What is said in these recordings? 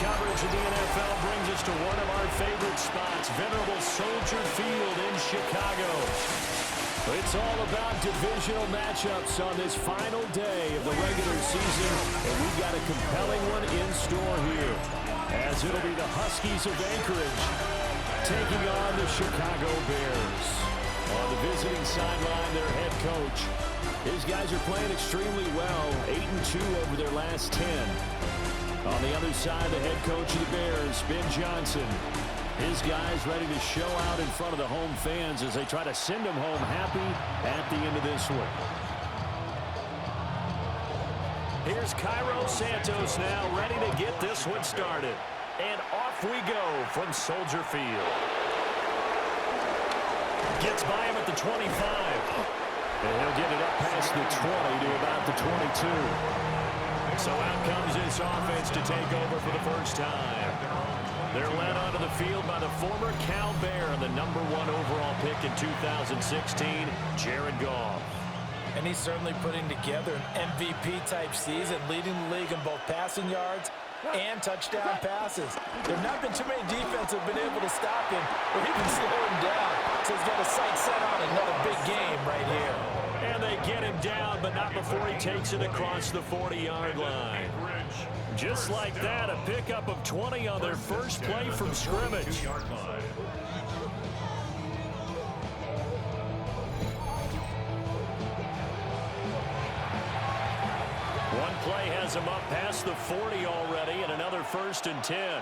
coverage of the NFL brings us to one of our favorite spots, venerable Soldier Field in Chicago. It's all about divisional matchups on this final day of the regular season, and we've got a compelling one in store here, as it'll be the Huskies of Anchorage taking on the Chicago Bears. On the visiting sideline, their head coach. These guys are playing extremely well, 8-2 over their last 10. On the other side, the head coach of the Bears, Ben Johnson. His guys ready to show out in front of the home fans as they try to send them home happy at the end of this one. Here's Cairo Santos now ready to get this one started. And off we go from Soldier Field. Gets by him at the 25. And he'll get it up past the 20 to about the 22. So out comes this offense to take over for the first time. They're led onto the field by the former Cal Bear and the #1 overall pick in 2016, Jared Goff. And he's certainly putting together an MVP-type season, leading the league in both passing yards and touchdown passes. There have not been too many defenses have been able to stop him or even slow him down. So he's got a sight set on another big game right here. And they get him down, but not before he takes it across the 40-yard line. Just like that, a pickup of 20 on their first play from scrimmage. One play has him up past the 40 already, and another 1st and 10.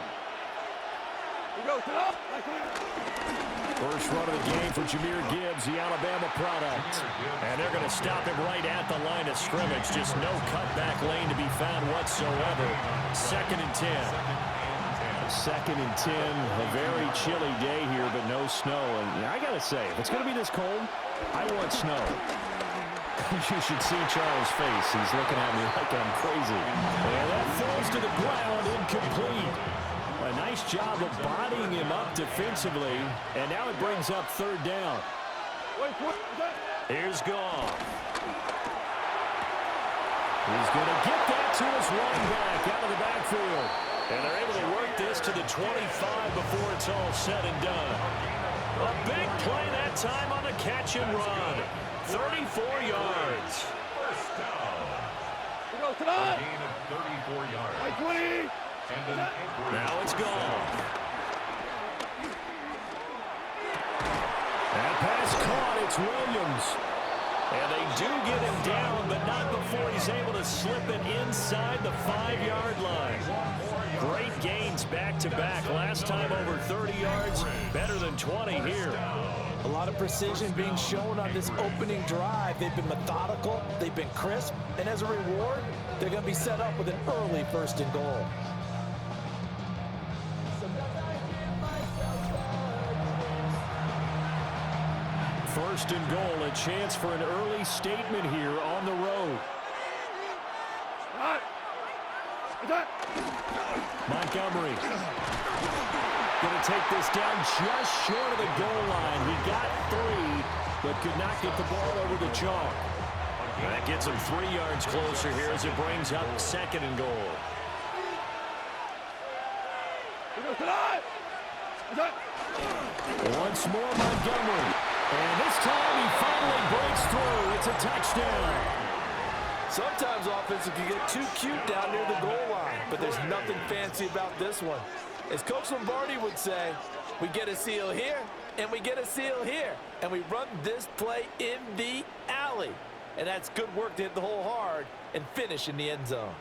First run of the game for Jahmyr Gibbs, the Alabama product. And they're going to stop him right at the line of scrimmage. Just no cutback lane to be found whatsoever. 2nd and 10. 2nd and 10. A very chilly day here, but no snow. And I got to say, if it's going to be this cold, I want snow. You should see Charles' face. He's looking at me like I'm crazy. And that falls to the ground, incomplete. A nice job of bodying him up defensively, and now it brings up 3rd down. Here's Goff. He's going to get that to his running back out of the backfield. And they're able to work this to the 25 before it's all said and done. A big play that time on the catch and run. 34 yards. First down. A gain of 34 yards. Now it's gone. That pass caught. It's Williams. And they do get him down, but not before he's able to slip it inside the 5-yard line. Great gains back-to-back. Last time over 30 yards, better than 20 here. A lot of precision being shown on this opening drive. They've been methodical, they've been crisp, and as a reward, they're going to be set up with an early 1st and goal. First and goal, a chance for an early statement here on the road. Montgomery going to take this down just short of the goal line. He got 3, but could not get the ball over the chalk. That gets him 3 yards closer here as it brings up 2nd and goal. Once more, Montgomery. And this time he finally breaks through. It's a touchdown. Sometimes offenses can get too cute down near the goal line, but there's nothing fancy about this one. As Coach Lombardi would say, we get a seal here, and we get a seal here, and we run this play in the alley. And that's good work to hit the hole hard and finish in the end zone.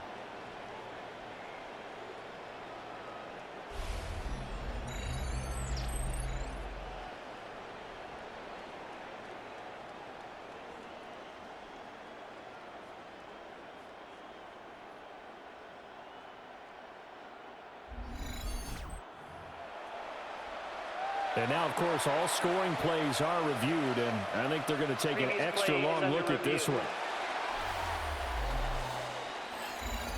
And now, of course, all scoring plays are reviewed, and I think they're going to take an extra long look at this one.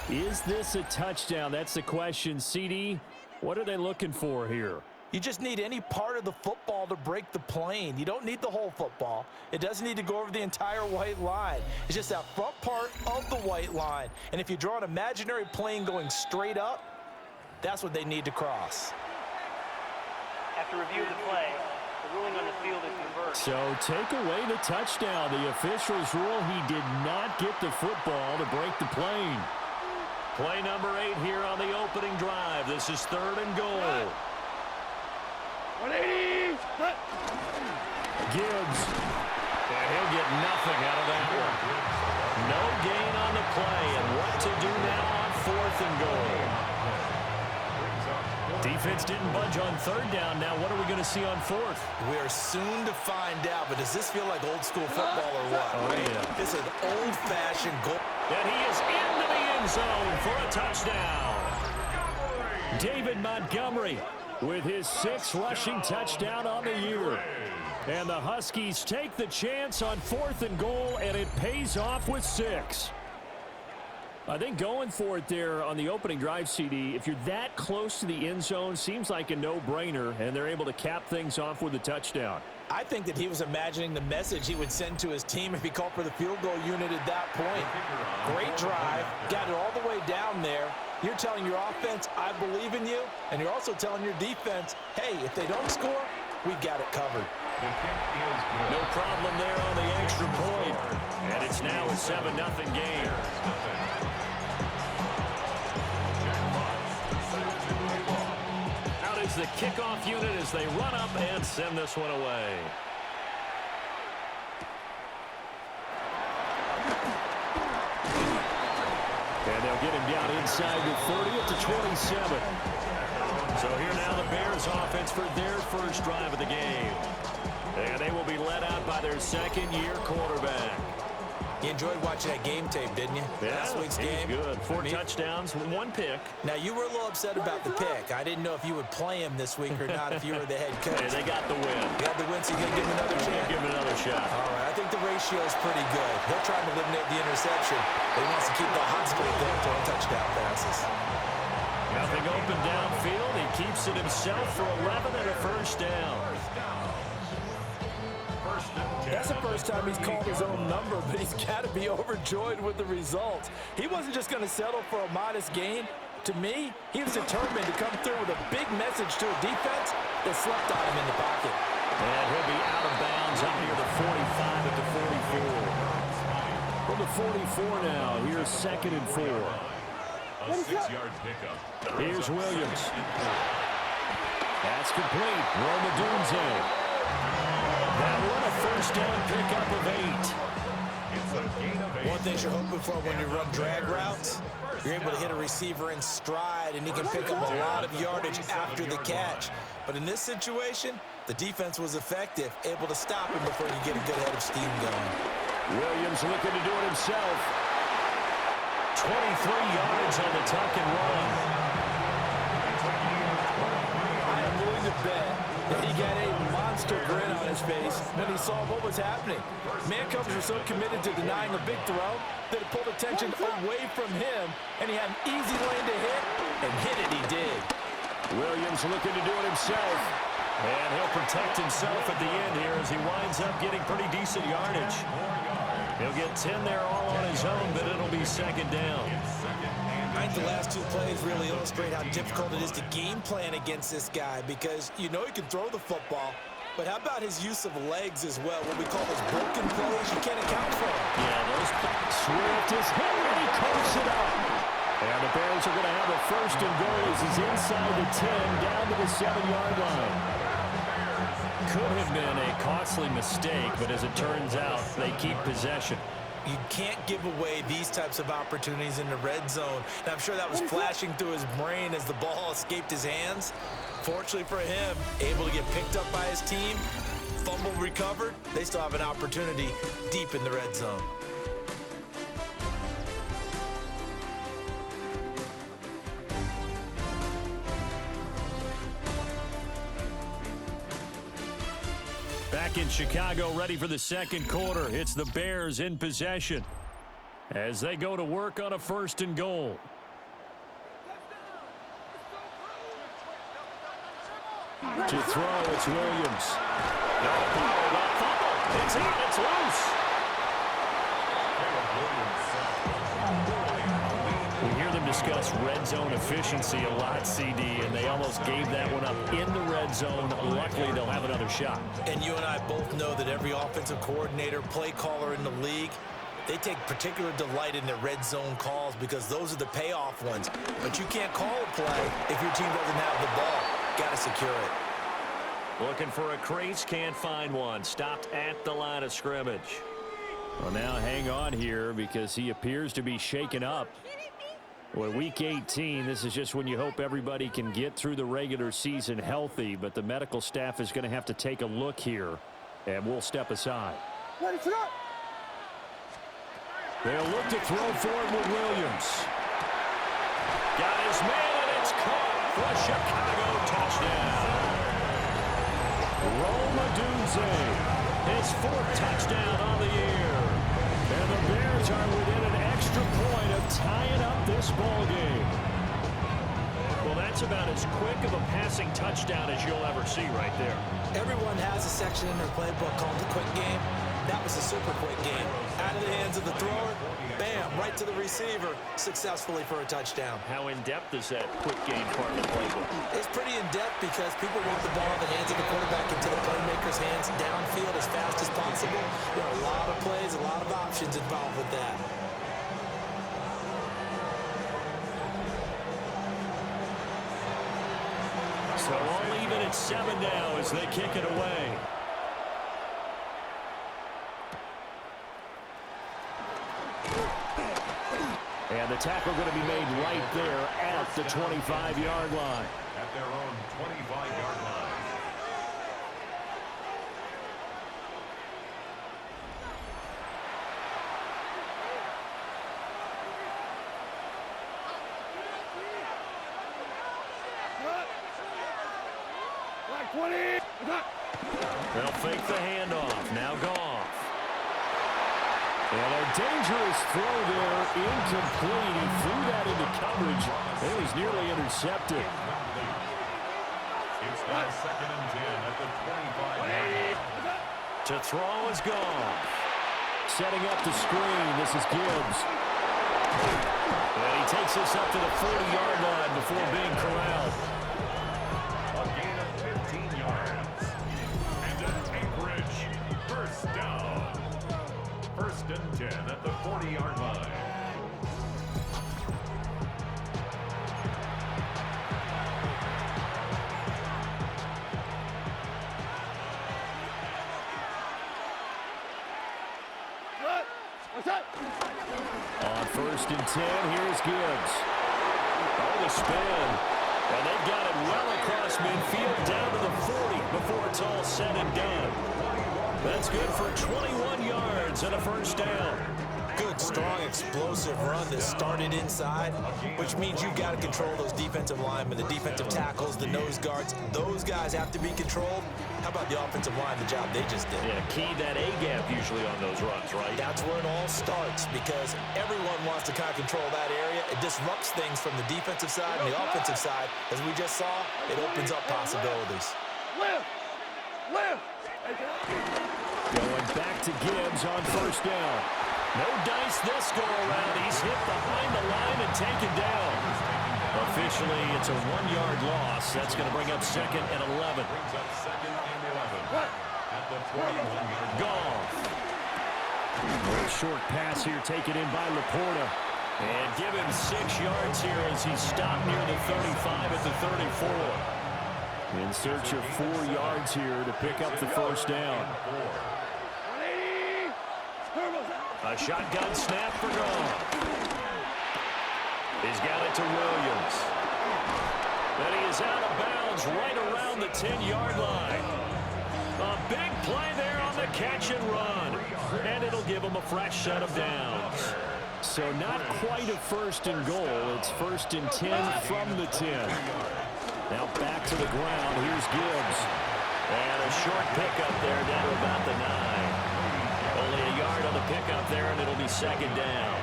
Is this a touchdown? That's the question. CD, what are they looking for here? You just need any part of the football to break the plane. You don't need the whole football. It doesn't need to go over the entire white line. It's just that front part of the white line. And if you draw an imaginary plane going straight up, That's what they need to cross. After review of the play, the ruling on the field is reversed. So take away the touchdown. The officials rule he did not get the football to break the plane. Play number 8 here on the opening drive. This is 3rd and goal. 180. Gibbs. And he'll get nothing out of that one. No gain on the play. And what to do now on 4th and goal? Defense didn't budge on 3rd down. Now what are we going to see on 4th? We are soon to find out, but does this feel like old school football or what? Oh, yeah. This is an old-fashioned goal. And he is into the end zone for a touchdown. David Montgomery with his 6th rushing touchdown on the year. And the Huskies take the chance on 4th and goal, and it pays off with 6. I think going for it there on the opening drive, CD, if you're that close to the end zone, seems like a no-brainer, and they're able to cap things off with a touchdown. I think that he was imagining the message he would send to his team if he called for the field goal unit at that point. Great drive, got it all the way down there. You're telling your offense, I believe in you, and you're also telling your defense, hey, if they don't score, we've got it covered. No problem there on the extra point. And it's now a 7-0 game. Out is the kickoff unit as they run up and send this one away. And they'll get him down inside the 30 at the 27. So here now the Bears offense for their first drive of the game. And they will be led out by their second-year quarterback. You enjoyed watching that game tape, didn't you? Yeah, Last week's game. Good. 4 touchdowns, 1 pick. Now, you were a little upset about the pick. I didn't know if you would play him this week or not if you were the head coach. Hey, they got the win. You got the win, so you're going to give him another chance? Give him another shot. All right, I think the ratio is pretty good. He'll try to eliminate the interception, but he wants to keep the hot streak there throwing touchdown passes. Nothing open downfield. He keeps it himself for 11 and a first down. That's the first time he's called his own number, but he's got to be overjoyed with the results. He wasn't just going to settle for a modest gain. To me, he was determined to come through with a big message to a defense that slept on him in the pocket. And he'll be out of bounds up near the 45 at the 44. From the 44 now, here's 2nd and 4. A 6-yard pickup. Here's Williams. That's complete. Roma Dunze. That one a first down pickup of 8. It's a gain of 8. One thing you're hoping for when you run drag routes, you're able to hit a receiver in stride, and he can pick up a lot of yardage after the catch. But in this situation, the defense was effective, able to stop him before you get a good head of steam going. Williams looking to do it himself. 23 yards on the tuck and run. I am willing to bet that he got a monster grin on his face when he saw what was happening. Man coverage was so committed to denying a big throw that it pulled attention away from him, and he had an easy lane to hit, and hit it he did. Williams looking to do it himself. And he'll protect himself at the end here as he winds up getting pretty decent yardage. He'll get 10 there all on his own, but it'll be 2nd down. I think the last 2 plays really illustrate how difficult it is to game plan against this guy, because you know he can throw the football, but how about his use of legs as well? What we call those broken plays, you can't account for them. Yeah, those Swift is hit and he coughs it up. And the Bears are going to have a first and goal as he's inside the 10 down to the 7-yard line. Could have been a costly mistake, but as it turns out, they keep possession. You can't give away these types of opportunities in the red zone. And I'm sure that was flashing through his brain as the ball escaped his hands. Fortunately for him, able to get picked up by his team, fumble recovered. They still have an opportunity deep in the red zone. Back in Chicago, ready for the 2nd quarter. It's the Bears in possession as they go to work on a 1st and goal. To throw, it's Williams. It's in, it's loose. We hear them discuss red zone efficiency a lot, CD, and they almost gave that one up in the red zone. Luckily, they'll have another shot. And you and I both know that every offensive coordinator, play caller in the league, they take particular delight in their red zone calls because those are the payoff ones. But you can't call a play if your team doesn't have the ball. Got to secure it. Looking for a crease, can't find one. Stopped at the line of scrimmage. Well, now hang on here because he appears to be shaken up. Well, week 18, this is just when you hope everybody can get through the regular season healthy, but the medical staff is going to have to take a look here, and we'll step aside. They'll look to throw for it with Williams. Got his man, and it's caught for a Chicago touchdown. Rome Odunze, his 4th touchdown on the year. And the Bears are within an extra point of tying up this ball game. Well, that's about as quick of a passing touchdown as you'll ever see right there. Everyone has a section in their playbook called the quick game. That was a super quick game. Out of the hands of the thrower, bam, right to the receiver, successfully for a touchdown. How in-depth is that quick game part of the playbook? It's pretty in-depth because people want the ball in the hands of the quarterback into the playmaker's hands downfield as fast as possible. There are a lot of plays, a lot of options involved with that. So all even at 7 now as they kick it away. And the tackle going to be made right there at the 25-yard line. At their own 25-yard line. They'll fake the handoff. Now Goff. And a dangerous throw there, incomplete. He threw that into coverage. It was nearly intercepted. It's now 2nd and 10 at the 25-yard line. To throw is Goff. Setting up the screen. This is Gibbs. And he takes this up to the 40-yard line before being corralled. A gain of 15 yards. And an Anchorage first down. 1st and 10 at the 40-yard line. On 1st and 10, here's Gibbs. Oh, the spin. And they've got it well across midfield down to the 40 before it's all said and done. That's good for 21 yards and a first down. Good, strong, explosive run that started inside, which means you've got to control those defensive linemen, the defensive tackles, the nose guards. Those guys have to be controlled. How about the offensive line, the job they just did? Yeah, key that A-gap usually on those runs, right? That's where it all starts because everyone wants to kind of control that area. It disrupts things from the defensive side and the offensive side. As we just saw, it opens up possibilities. Going back to Gibbs on 1st down. No dice this go-around. He's hit behind the line and taken down. Officially, it's a 1-yard loss. That's going to bring up 2nd and 11. Brings up 2nd and 11 at the 21-yard line. Goff. A short pass here taken in by Laporta. And give him 6 yards here as he's stopped near the 35 at the 34. In search of 4 yards here to pick up the first down. A shotgun snap for Goff. He's got it to Williams. But he is out of bounds right around the 10-yard line. A big play there on the catch and run. And it'll give him a fresh set of downs. So not quite a 1st and goal. It's 1st and 10 from the 10. Now back to the ground. Here's Gibbs. And a short pickup there down to about the 9. Only a yard on the pickup there, and it'll be 2nd down.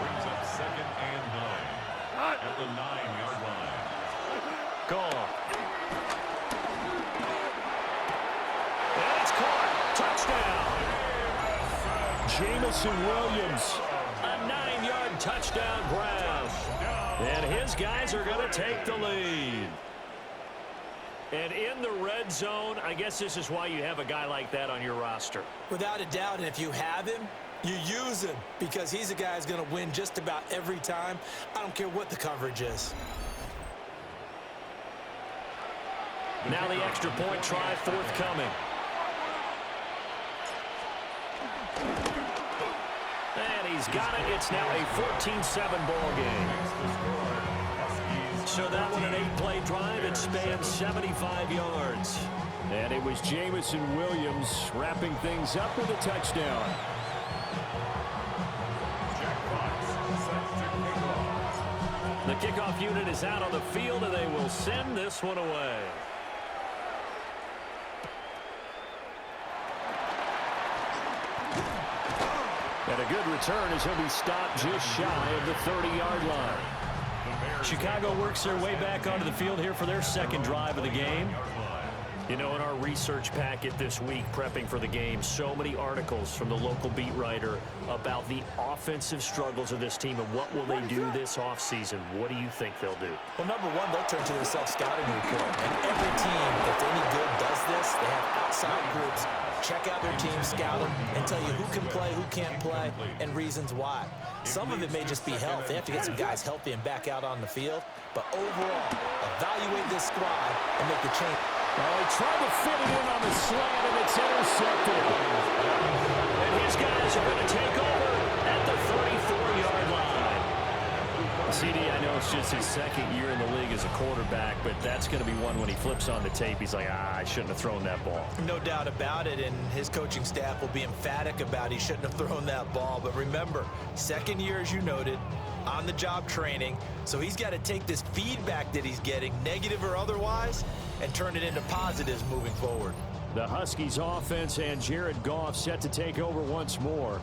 Brings up 2nd and 9 at the 9-yard line. Goff. And it's caught. Touchdown. Jamison Williams. A 9-yard touchdown grab. And his guys are going to take the lead. And in the red zone, I guess this is why you have a guy like that on your roster. Without a doubt, and if you have him, you use him because he's a guy who's going to win just about every time. I don't care what the coverage is. Now the extra point try forthcoming. And he's got it. It's now a 14-7 ball game. So that one, an 8-play drive. It spans 75 yards. And it was Jamison Williams wrapping things up with a touchdown. The kickoff unit is out on the field, and they will send this one away. And a good return as he'll be stopped just shy of the 30-yard line. Chicago works their way back onto the field here for their second drive of the game. You know, in our research packet this week, prepping for the game, so many articles from the local beat writer about the offensive struggles of this team and what will they do this offseason. What do you think they'll do? Well, number one, they'll turn to their self-scouting report. And every team that's any good does this. They have outside groups. Check out their team, scout them, and tell you who can play, who can't play, and reasons why. Some of it may just be health. They have to get some guys healthy and back out on the field. But overall, evaluate this squad and make the change. Well, he tried to fit it in on the slant, and it's intercepted. And his guys are going to take over at the 34-yard line. CD, I know it's just his second year in the league as a quarterback, but that's going to be one when he flips on the tape. He's like, I shouldn't have thrown that ball. No doubt about it, and his coaching staff will be emphatic about he shouldn't have thrown that ball. But remember, second year, as you noted, on-the-job training, so he's got to take this feedback that he's getting, negative or otherwise, and turn it into positives moving forward. The Huskies offense and Jared Goff set to take over once more.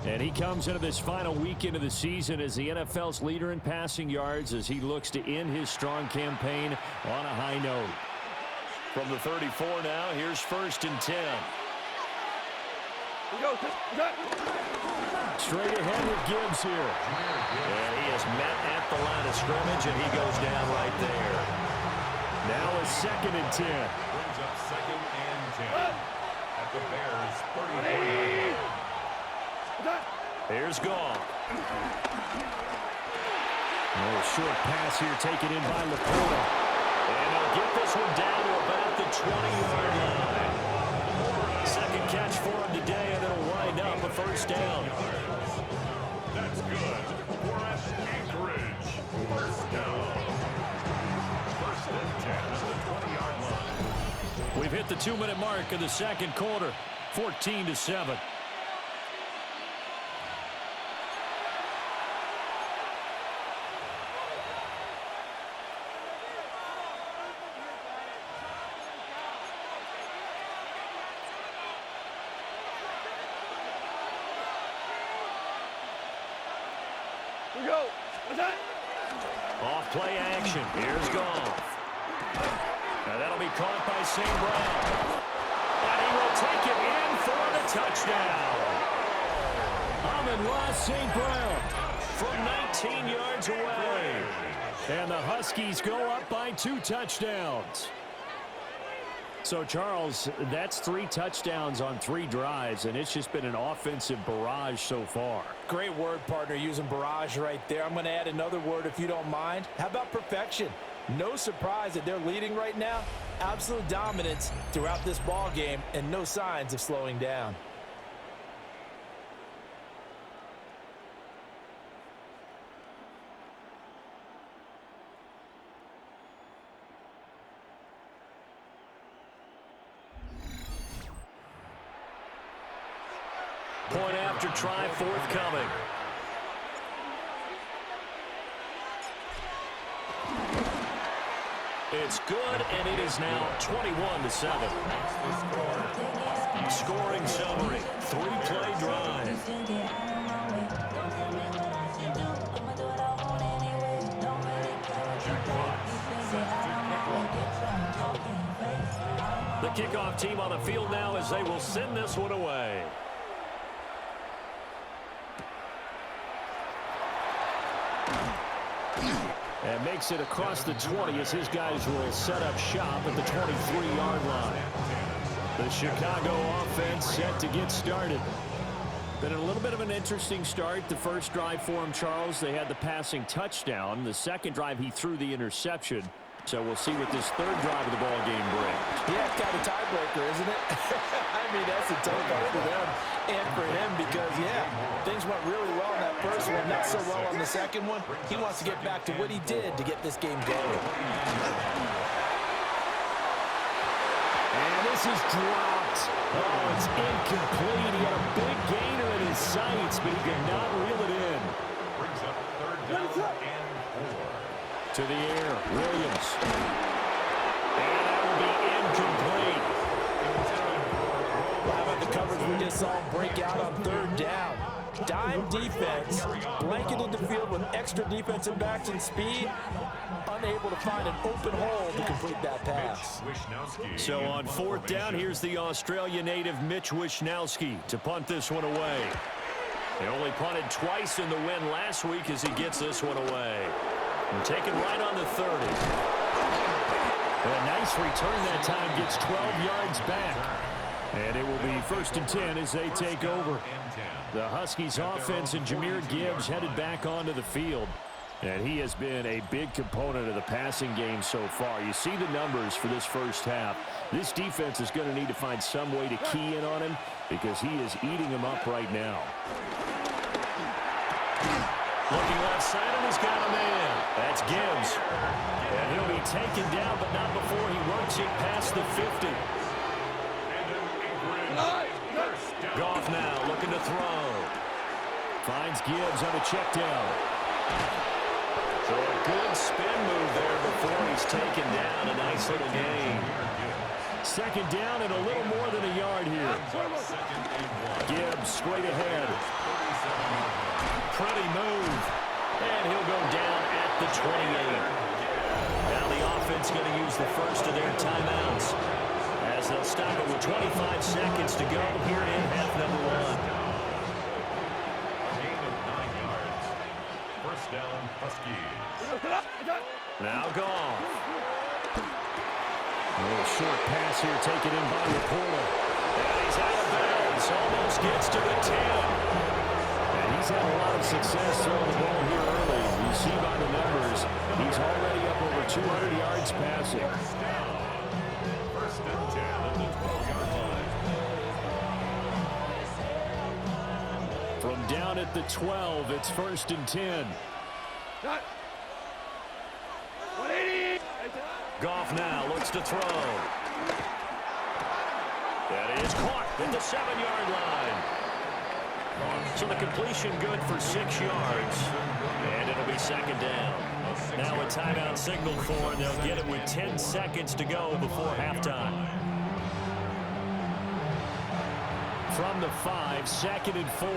And he comes into this final weekend of the season as the NFL's leader in passing yards as he looks to end his strong campaign on a high note. From the 34 now, here's 1st and 10. Straight ahead with Gibbs here. And he is met at the line of scrimmage, and he goes down right there. Now a 2nd and 10. Brings up 2nd and 10 at the Bears' 34. Here's Goff. A short pass here taken in by Laporta. And he'll get this one down to about the 20-yard line. Second catch for him today, and it'll wind up a 1st down. That's good for an Anchorage 1st down. 1st and 10 at the 20-yard line. We've hit the 2-minute mark of the second quarter, 14-7. Off play action. Here's Goff. Now that'll be caught by St. Brown. And he will take it in for the touchdown. Amon-Ra St. Brown from 19 yards away. And the Huskies go up by 2 touchdowns. So, Charles, that's 3 touchdowns on 3 drives, and it's just been an offensive barrage so far. Great word, partner, using barrage right there. I'm going to add another word if you don't mind. How about perfection? No surprise that they're leading right now. Absolute dominance throughout this ball game and no signs of slowing down. Point after try forthcoming. It's good, and it is now 21-7. Scoring summary, 3-play drive. The kickoff team on the field now as they will send this one away. And makes it across the 20 as his guys will set up shop at the 23-yard line. The Chicago offense set to get started. Been a little bit of an interesting start. The first drive for him, Charles, they had the passing touchdown. The second drive, he threw the interception. So we'll see what this third drive of the ball game brings. Yeah, it's kind of a tiebreaker, isn't it? I mean, that's a tough one for them and for him because, yeah, things went really well in that first one, not so well on the second one. He wants to get back to what he did to get this game going. And this is dropped. Oh, it's incomplete. He had a big gainer in his sights, but he could not reel it in. Brings up third down and 4. To the air, Williams. And that will be incomplete. How about the coverage we just saw break out on third down? Dime defense, blanketed the field with extra defensive backs and speed, unable to find an open hole to complete that pass. So on fourth down, here's the Australia native Mitch Wishnowsky to punt this one away. They only punted twice in the win last week as he gets this one away. And taken right on the 30. A nice return that time, gets 12 yards back. And it will be 1st and 10 as they take over. The Huskies offense and Jahmyr Gibbs headed back onto the field. And he has been a big component of the passing game so far. You see the numbers for this first half. This defense is going to need to find some way to key in on him because he is eating them up right now. Looking left side, and he's got a man. That's Gibbs. And he'll be taken down, but not before he works it past the 50. Goff now looking to throw. Finds Gibbs on a check down. So a good spin move there before he's taken down. A nice little gain. Second down and a little more than a yard here. Gibbs straight ahead. Pretty move. And he'll go down at the 28. Now the offense going to use the first of their timeouts as they'll stop it with 25 seconds to go here in half number 1. Gain of 9 yards. First down, Huskies. Now Goff. A little short pass here taken in by Laporta. And he's out of bounds. Almost gets to the 10. He's had a lot of success throwing the ball here early. You see by the numbers, he's already up over 200 yards passing. First and 10 at the 12-yard line. From down at the 12, it's 1st and 10. Goff now looks to throw. That is caught at the 7-yard line. So the completion good for 6 yards. And it'll be second down. Now a timeout signal for, and they'll get it with 10 seconds to go before halftime. From the 5, 2nd and 4.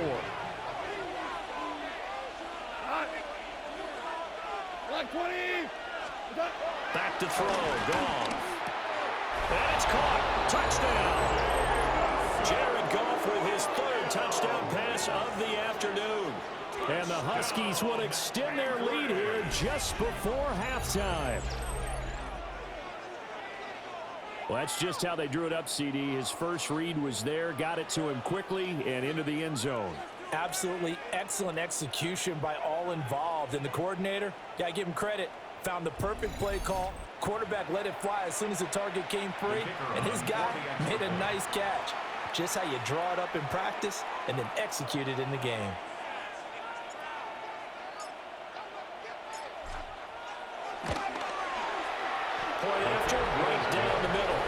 Back to throw. Goff. And it's caught. Touchdown. Jared Goff with his 3rd touchdown pass of the afternoon. And the Huskies will extend their lead here just before halftime. Well, that's just how they drew it up, CD. His first read was there, got it to him quickly, and into the end zone. Absolutely excellent execution by all involved. And the coordinator, got to give him credit, found the perfect play call. Quarterback let it fly as soon as the target came free, and his guy made a nice catch. Just how you draw it up in practice and then execute it in the game. Point after, right down the middle.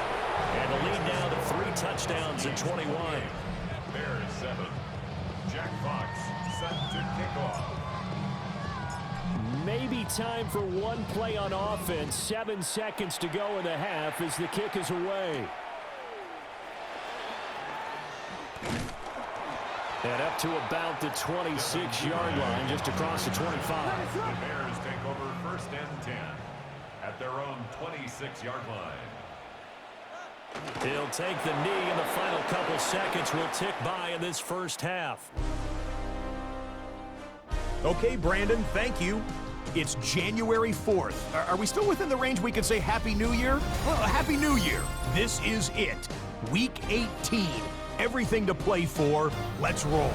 And the lead now to 3 touchdowns in 21. Bears 7. Jack Fox set to kick off. Maybe time for one play on offense. 7 seconds to go in the half as the kick is away. And up to about the 26-yard line, just across the 25. The Bears take over 1st and 10 at their own 26-yard line. He'll take the knee, and the final couple seconds will tick by in this first half. Okay, Brandon, thank you. It's January 4th. Are we still within the range we could say Happy New Year? Well, Happy New Year. This is it. Week 18. Everything to play for. Let's roll.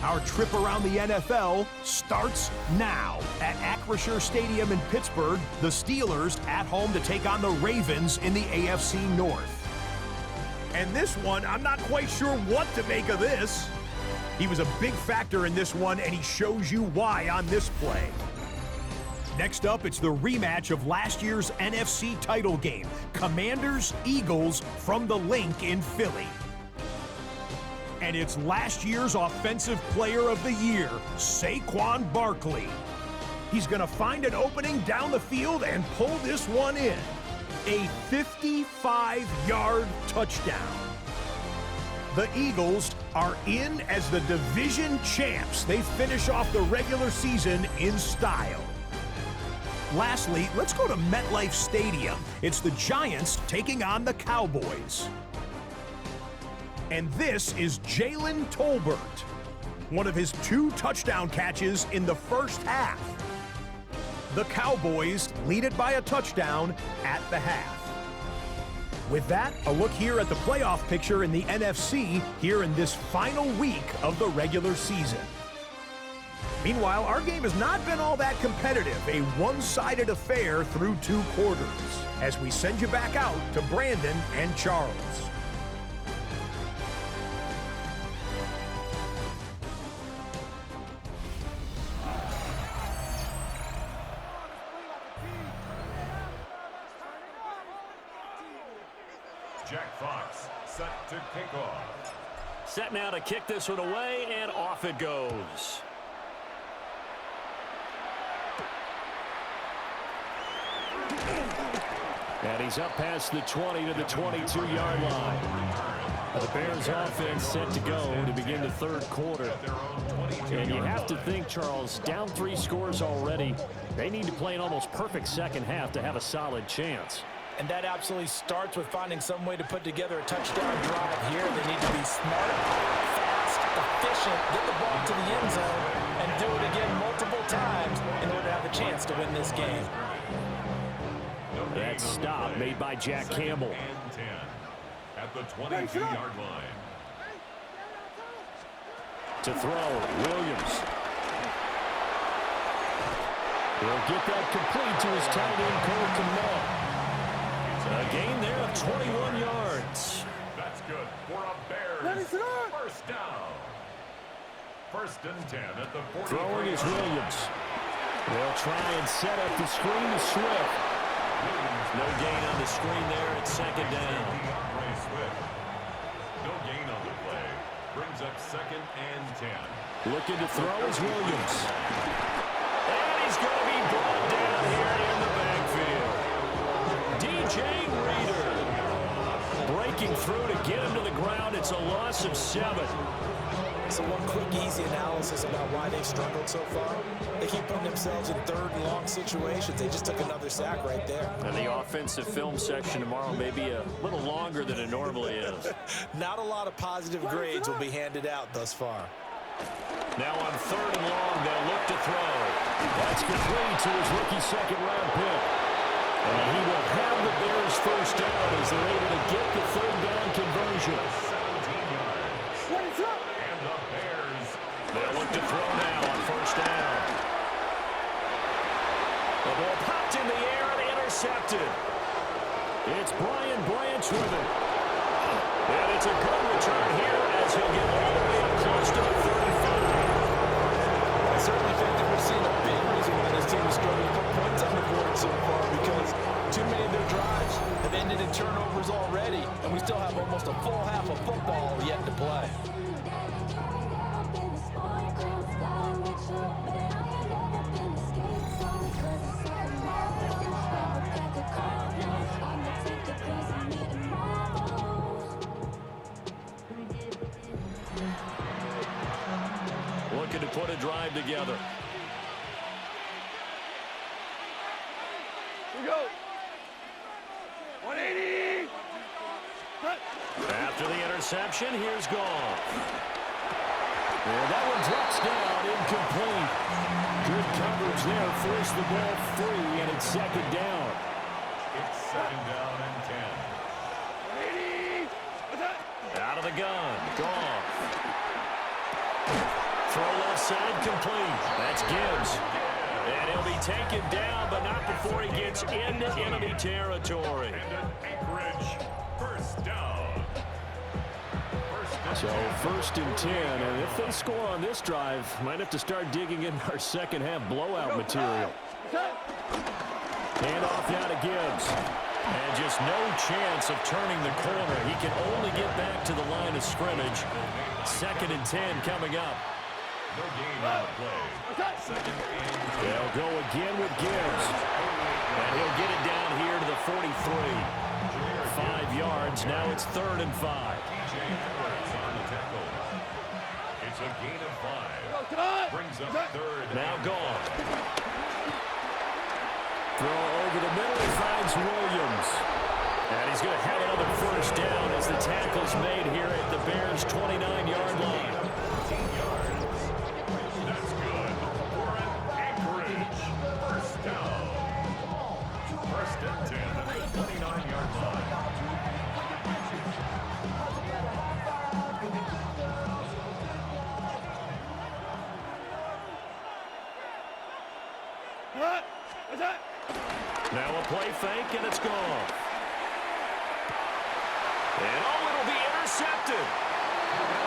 Our trip around the NFL starts now. At Anchorage Stadium in Pittsburgh, the Steelers at home to take on the Ravens in the AFC North. And this one, I'm not quite sure what to make of this. He was a big factor in this one, and he shows you why on this play. Next up, it's the rematch of last year's NFC title game. Commanders-Eagles from the Link in Philly. And it's last year's Offensive Player of the Year, Saquon Barkley. He's going to find an opening down the field and pull this one in. A 55-yard touchdown. The Eagles are in as the division champs. They finish off the regular season in style. Lastly, let's go to MetLife Stadium. It's the Giants taking on the Cowboys. And this is Jalen Tolbert, one of his 2 touchdown catches in the first half. The Cowboys lead it by a touchdown at the half. With that, a look here at the playoff picture in the NFC here in this final week of the regular season. Meanwhile, our game has not been all that competitive, a one-sided affair through 2 quarters, as we send you back out to Brandon and Charles. Jack Fox set to kick off. Set now to kick this one away, and off it goes. And he's up past the 20 to the 22-yard line. The Bears offense set to go to begin the third quarter. And you have to think, Charles, down 3 scores already. They need to play an almost perfect second half to have a solid chance. And that absolutely starts with finding some way to put together a touchdown drive here. They need to be smart, fast, efficient, get the ball to the end zone, and do it again multiple times in order to have a chance to win this game. That stop made by Jack Campbell. And 10 at the 22-yard line. To throw, Williams. He'll get that complete to his tight end, Cole Kmet. A gain there of 21 yards. That's good for a Bears first down. 1st and 10 at the 40. Throwing is Williams. They'll try and set up the screen to Swift. No gain on the screen there at 2nd down. No gain on the play. Brings up 2nd and 10. Looking to throw is Williams. And he's going to be brought down here in the backfield. DJ Reader breaking through to get him to the ground. It's a loss of 7. So one quick, easy analysis about why they've struggled so far. They keep putting themselves in 3rd and long situations. They just took another sack right there. And the offensive film section tomorrow may be a little longer than it normally is. Not a lot of positive grades will be handed out thus far. Now on 3rd and long, they'll look to throw. That's complete to his rookie 2nd-round pick. And he will have the Bears first down as they're able to get the 3rd down conversion. 17 yards. And the Bears. They'll look to throw now on 1st down. The ball popped in the air and intercepted. It's Brian Branch with it. And it's a good return here as he'll get all the way up close to the 35. I certainly think that we're seeing a big reason why this team is struggling to put points on the board so far, because too many of their drives have ended in turnovers already, and we still have almost a full half of football yet to play. Looking to put a drive together. Here we go. 180. After the interception, here's Goff. And that one drops down, incomplete. Good coverage there, forced the ball free, and it's second down. It's second down and 10. Out of the gun, Goff. Throw left side, complete. That's Gibbs. And he'll be taken down, but not before he gets into enemy territory. And an Anchorage first down. So first and 10, and if they score on this drive, might have to start digging in our second half blowout material. Hand off now to Gibbs. And just no chance of turning the corner. He can only get back to the line of scrimmage. Second and 10 coming up. No game on the play. Second and 10. They'll go again with Gibbs. And he'll get it down here to the 43. 5 yards. Now it's 3rd and 5. It's a gain of 5. Brings up 3rd. Now gone. Throw over the middle. He finds Williams. And he's going to have another first down as the tackle's made here at the Bears' 29-yard line. 15 yards. That's good for an Anchorage first down. First and 10 at the 29-yard line. Now a play fake, and it's gone. And it'll be intercepted.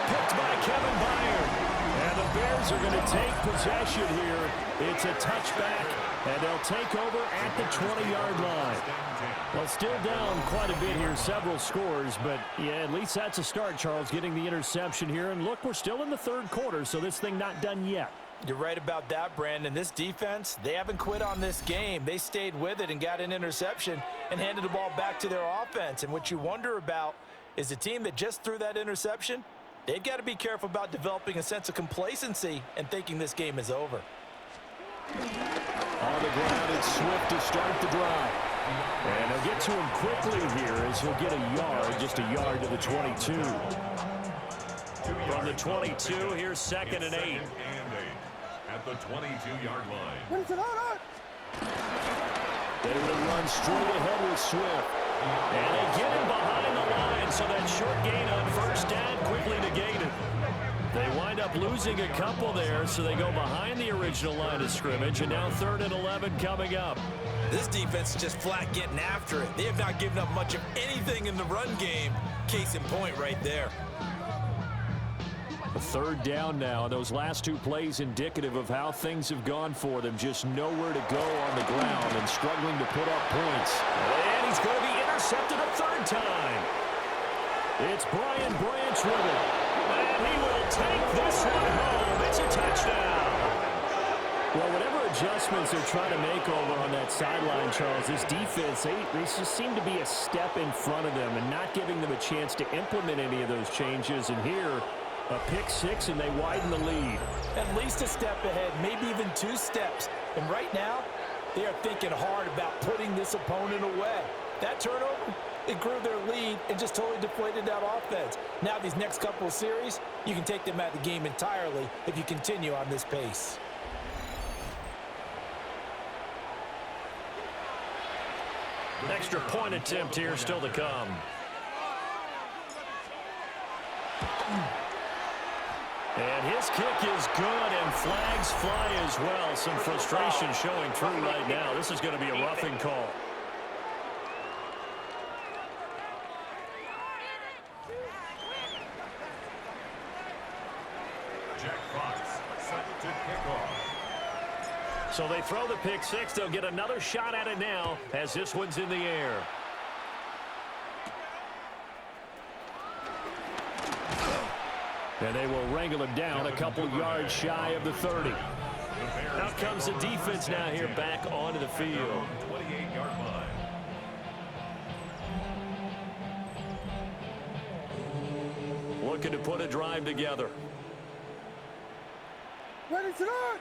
Picked by Kevin Byard. And the Bears are going to take possession here. It's a touchback, and they'll take over at the 20-yard line. Well, still down quite a bit here, several scores, but yeah, at least that's a start, Charles, getting the interception here. And look, we're still in the 3rd quarter, so this thing not done yet. You're right about that, Brandon. This defense, they haven't quit on this game. They stayed with it and got an interception and handed the ball back to their offense. And what you wonder about is the team that just threw that interception, they've got to be careful about developing a sense of complacency and thinking this game is over. On the ground, it's Swift to start the drive. And they'll get to him quickly here as he'll get a yard, just a yard to the 22. From the 22, here's 2nd and 8. At the 22-yard line. They will run straight ahead with Swift. And they get him behind the line, so that short gain on first down quickly negated. They wind up losing a couple there, so they go behind the original line of scrimmage, and now 3rd and 11 coming up. This defense is just flat getting after it. They have not given up much of anything in the run game. Case in point right there. A 3rd down now, and those last 2 plays indicative of how things have gone for them. Just nowhere to go on the ground and struggling to put up points. And he's going to be intercepted a 3rd time. It's Brian Branch with it. And he will take this one home. It's a touchdown. Well, whatever adjustments they're trying to make over on that sideline, Charles, this defense, they just seem to be a step in front of them and not giving them a chance to implement any of those changes. And here, a pick 6, and they widen the lead. At least a step ahead, maybe even 2 steps. And right now, they are thinking hard about putting this opponent away. That turnover, it grew their lead and just totally deflated that offense. Now these next couple of series, you can take them out of the game entirely if you continue on this pace. Extra point attempt here still to come. And his kick is good, and flags fly as well. Some frustration showing through right now. This is going to be a roughing call. Jack Fox set to kick off. So they throw the pick 6. They'll get another shot at it now as this one's in the air. And they will wrangle him down a couple yards shy of the 30. Out comes the defense now here back onto the field. 28-yard line. Looking to put a drive together. Ready to go!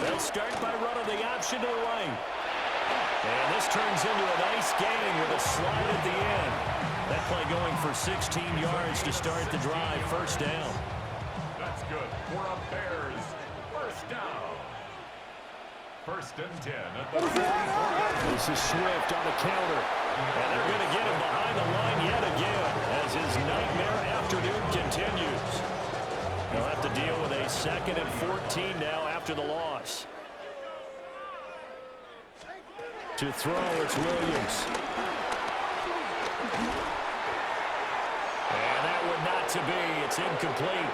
They'll start by running the option to the lane. And this turns into a nice gain with a slide at the end. That play going for 16 yards to start the drive. First down. That's good for a Bears first down. First and 10 at the 34. This is Swift on the counter. And they're going to get him behind the line yet again as his nightmare afternoon continues. They'll have to deal with a 2nd and 14 now after the loss. To throw, it's Williams. And that would not to be. It's incomplete.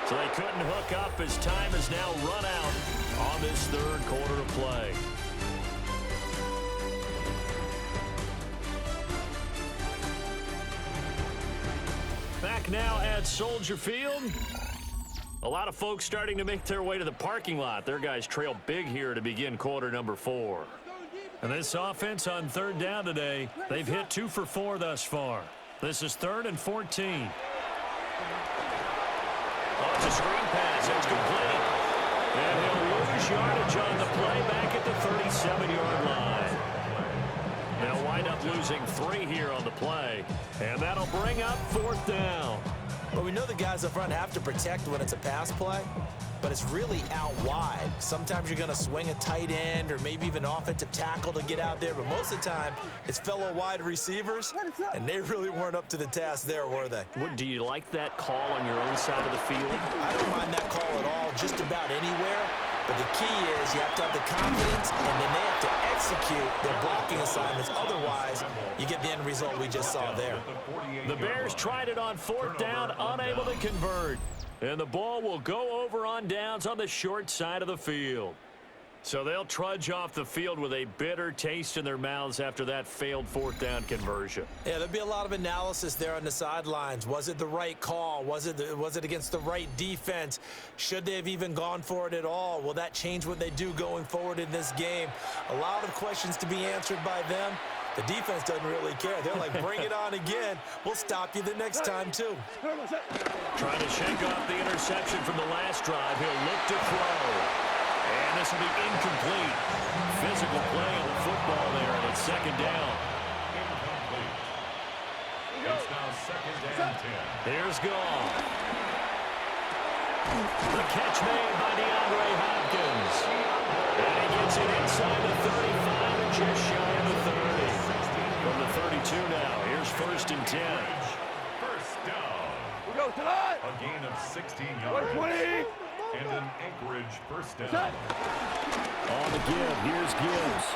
So they couldn't hook up as time has now run out on this third quarter of play. Back now at Soldier Field. A lot of folks starting to make their way to the parking lot. Their guys trail big here to begin quarter number 4. And this offense on third down today, they've hit 2 for 4 thus far. This is 3rd and 14. Oh, it's a screen pass. It's complete. And he'll lose yardage on the play back at the 37-yard line. They'll wind up losing 3 here on the play. And that'll bring up 4th down. Well, we know the guys up front have to protect when it's a pass play, but it's really out wide. Sometimes you're going to swing a tight end or maybe even offensive tackle to get out there, but most of the time it's fellow wide receivers, and they really weren't up to the task there, were they? Do you like that call on your own side of the field? I don't mind that call at all, just about anywhere. But the key is you have to have the confidence, and then they have to execute their blocking assignments. Otherwise, you get the end result we just saw there. The Bears tried it on 4th down, unable to convert. And the ball will go over on downs on the short side of the field. So they'll trudge off the field with a bitter taste in their mouths after that failed 4th down conversion. Yeah, there'll be a lot of analysis there on the sidelines. Was it the right call? Was it against the right defense? Should they have even gone for it at all? Will that change what they do going forward in this game? A lot of questions to be answered by them. The defense doesn't really care. They're like, bring it on again. We'll stop you the next time, too. Trying to shake off the interception from the last drive. He'll look to throw. And this will be incomplete. Physical play on the football there, and it's 2nd down. Incomplete. It's now 2nd and 10. Here's Goff. The catch made by DeAndre Hopkins. And he gets it inside the 35 and just shy of the 30. From the 32 now, here's 1st and 10. First down. A gain of 16 yards. And an Anchorage first down. On the give, here's Gibbs.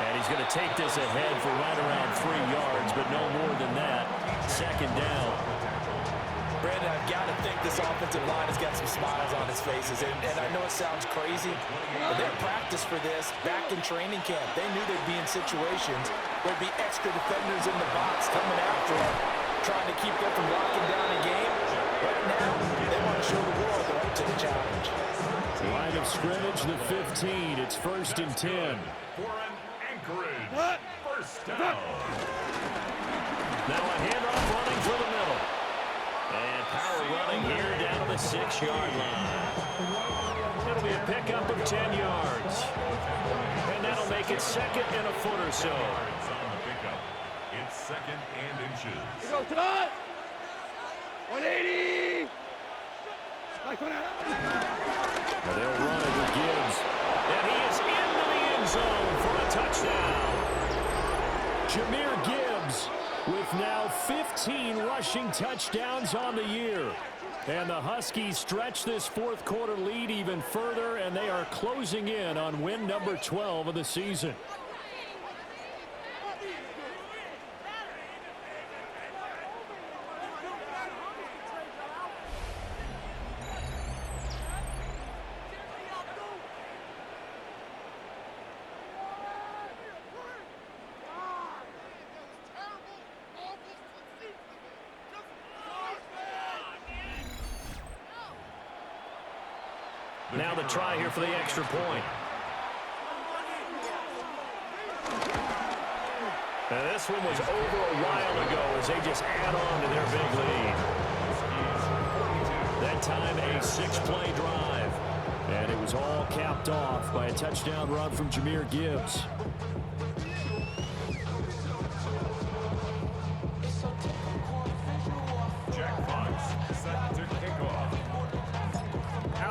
And he's going to take this ahead for right around 3 yards, but no more than that. 2nd down. Brandon, I've got to think this offensive line has got some smiles on its faces. And I know it sounds crazy, but they practiced for this back in training camp. They knew they'd be in situations where there'd be extra defenders in the box coming after them, trying to keep them from locking down a game. Right now, they want to show the world they're up to the challenge. Line of scrimmage, the 15. It's 1st and 10. For an Anchorage first down. Now a handoff running for the middle. And power running here down to the 6-yard line. It'll be a pickup of 10 yards. And that'll make it 2nd and a foot or so. On the pickup. It's 2nd and inches. Go to 180. Well, they'll run it with Gibbs. And he is into the end zone for a touchdown. Jahmyr Gibbs with now 15 rushing touchdowns on the year. And the Huskies stretch this 4th quarter lead even further, and they are closing in on win number 12 of the season. Now the try here for the extra point. And this one was over a while ago as they just add on to their big lead. That time a 6-play drive. And it was all capped off by a touchdown run from Jahmyr Gibbs.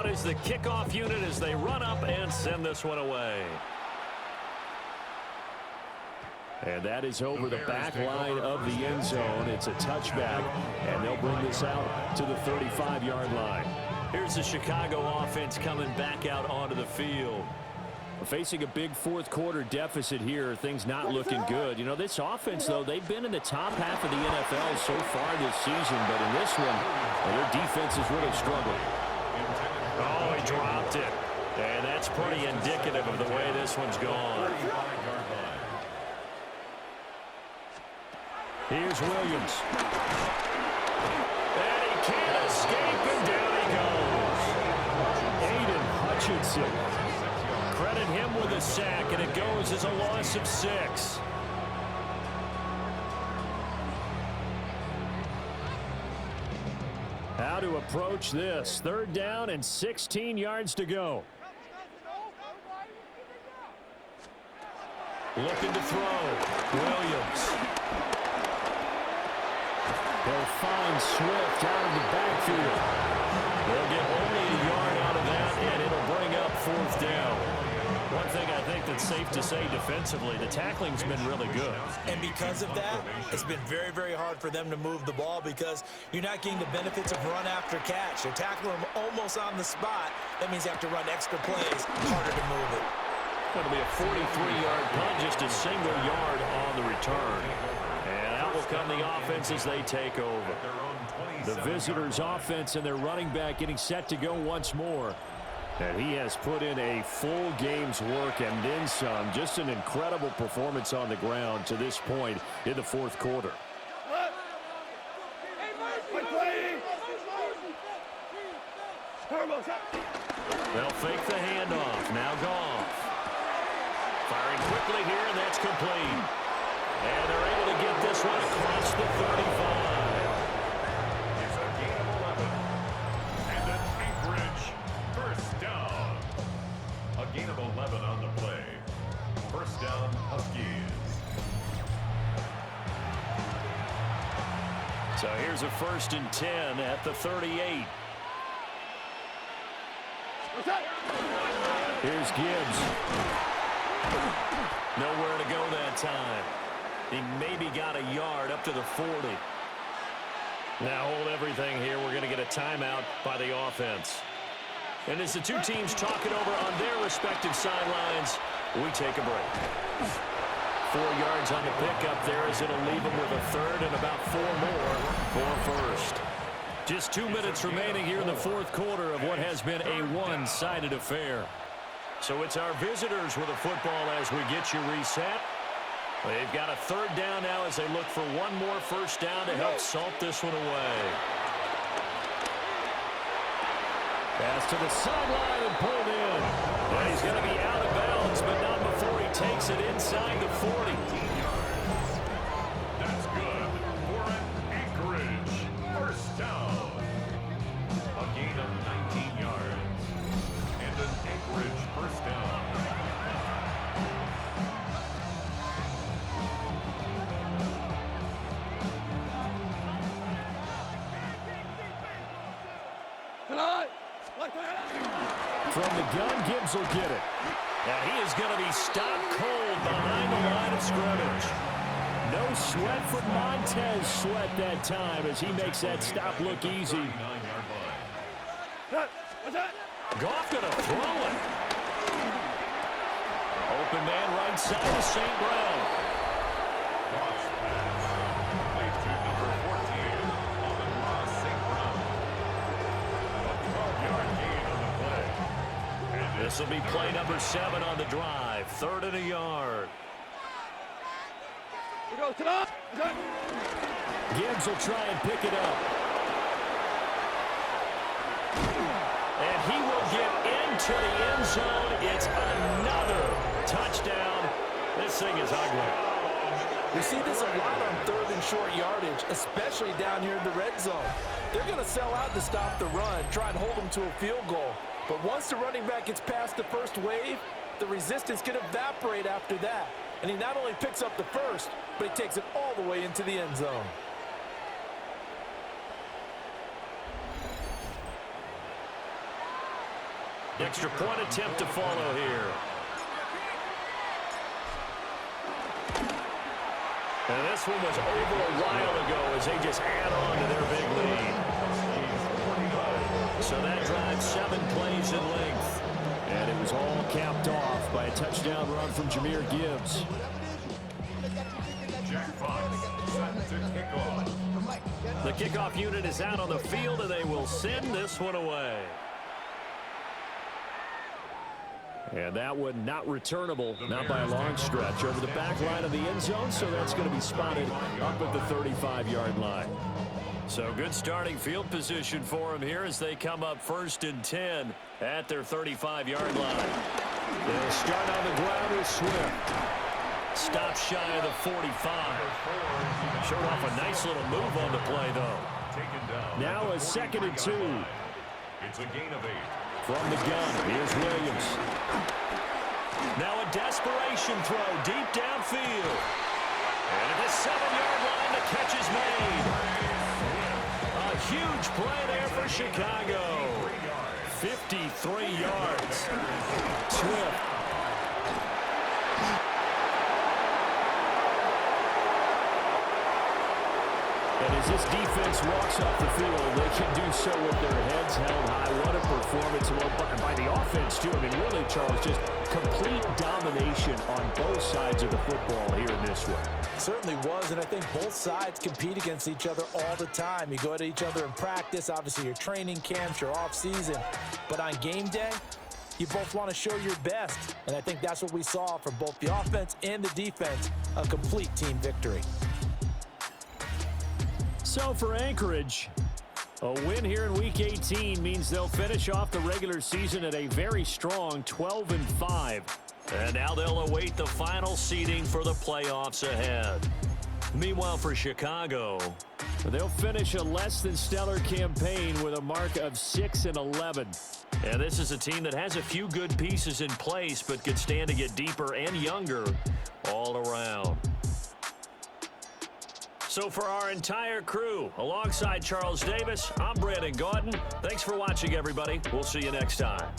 is the kickoff unit as they run up and send this one away. And that is over the back line of the end zone. It's a touchback, and they'll bring this out to the 35-yard line. Here's the Chicago offense coming back out onto the field. Facing a big fourth-quarter deficit here, things not looking good. You know, this offense, though, they've been in the top half of the NFL so far this season, but in this one, their defense is really struggling. Oh, he dropped it. And that's pretty indicative of the way this one's gone. Here's Williams. And he can't escape, and down he goes. Aiden Hutchinson. Credit him with a sack, and it goes as a loss of 6. How to approach this. 3rd down and 16 yards to go. Looking to throw. Williams. They'll find Swift out of the backfield. They'll get only a yard out of that, and it'll bring up 4th down. One thing I think that's safe to say defensively, the tackling's been really good. And because of that, it's been very, very hard for them to move the ball because you're not getting the benefits of run after catch. They're tackling them almost on the spot. That means you have to run extra plays, harder to move it. Going to be a 43-yard punt, just a single yard on the return. And out will come the offense as they take over. The visitors' offense and their running back getting set to go once more. And he has put in a full game's work and then some. Just an incredible performance on the ground to this point in the 4th quarter. They'll fake the handoff. Now Goff. Firing quickly here, and that's complete. And they're able to get this one across the 35. It's a gain of 11. And an Anchorage first down. A gain of 11 on the play. First down, Huskies. So here's a 1st and 10 at the 38. Here's Gibbs. Nowhere to go that time. He maybe got a yard up to the 40. Now hold everything here. We're going to get a timeout by the offense. And as the two teams talk it over on their respective sidelines, we take a break. 4 yards on the pickup there as it'll leave them with a 3rd and about 4 more for 1st. Just 2 minutes remaining here in the 4th quarter of what has been a one-sided affair. So it's our visitors with a football as we get you reset. They've got a 3rd down now as they look for one more 1st down to help salt this one away. Pass to the sideline and pulled in. And he's going to be out of bounds, but not before he takes it inside the 40. That's good for an Anchorage first down. A gain of 19 yards. And an Anchorage first down. From the gun, Gibbs will get it. Now he is going to be stopped cold behind the line of scrimmage. No sweat for Montez Sweat that time as he makes that stop look easy. Goff going to throw it. Open man right side of St. Brown. Goff's pass played to number 14 on the cross, St. Brown. A 12-yard gain on the play. This will be play number 7 on the drive. 3rd and a yard. Gibbs will try and pick it up. And he will get into the end zone. It's another touchdown. This thing is ugly. We see this a lot on 3rd and short yardage, especially down here in the red zone. They're going to sell out to stop the run, try and hold them to a field goal. But once the running back gets past the first wave, the resistance can evaporate after that. And he not only picks up the 1st, but he takes it all the way into the end zone. Extra point attempt to follow here. And this one was over a while ago as they just add on to their big lead. So that drives 7 plays in length. And it was all capped off by a touchdown run from Jahmyr Gibbs. Jack Fox set to kick off. The kickoff unit is out on the field, and they will send this one away. And that one not returnable, not by a long stretch, over the back line of the end zone, so that's going to be spotted up at the 35-yard line. So good starting field position for them here as they come up 1st and 10 at their 35-yard line. They'll start on the ground with Swift. Stop shy of the 45. Showed off a nice little move on the play, though. Now a 2nd and 2. It's a gain of 8. From the gun, here's Williams. Now a desperation throw deep downfield. And at the 7-yard line, the catch is made. A huge play there for Chicago. 53 yards. Swift. And as this defense walks off the field, they can do so with their heads held high. What a performance by the offense, too. I mean, really, Charles, just complete domination on both sides of the football here in this one. Certainly was, and I think both sides compete against each other all the time. You go at each other in practice, obviously your training camps, your off-season. But on game day, you both want to show your best. And I think that's what we saw from both the offense and the defense, a complete team victory. So for Anchorage, a win here in Week 18 means they'll finish off the regular season at a very strong 12-5. And now they'll await the final seeding for the playoffs ahead. Meanwhile, for Chicago, they'll finish a less than stellar campaign with a mark of 6-11. And this is a team that has a few good pieces in place, but could stand to get deeper and younger all around. So for our entire crew, alongside Charles Davis, I'm Brandon Gaudin. Thanks for watching, everybody. We'll see you next time.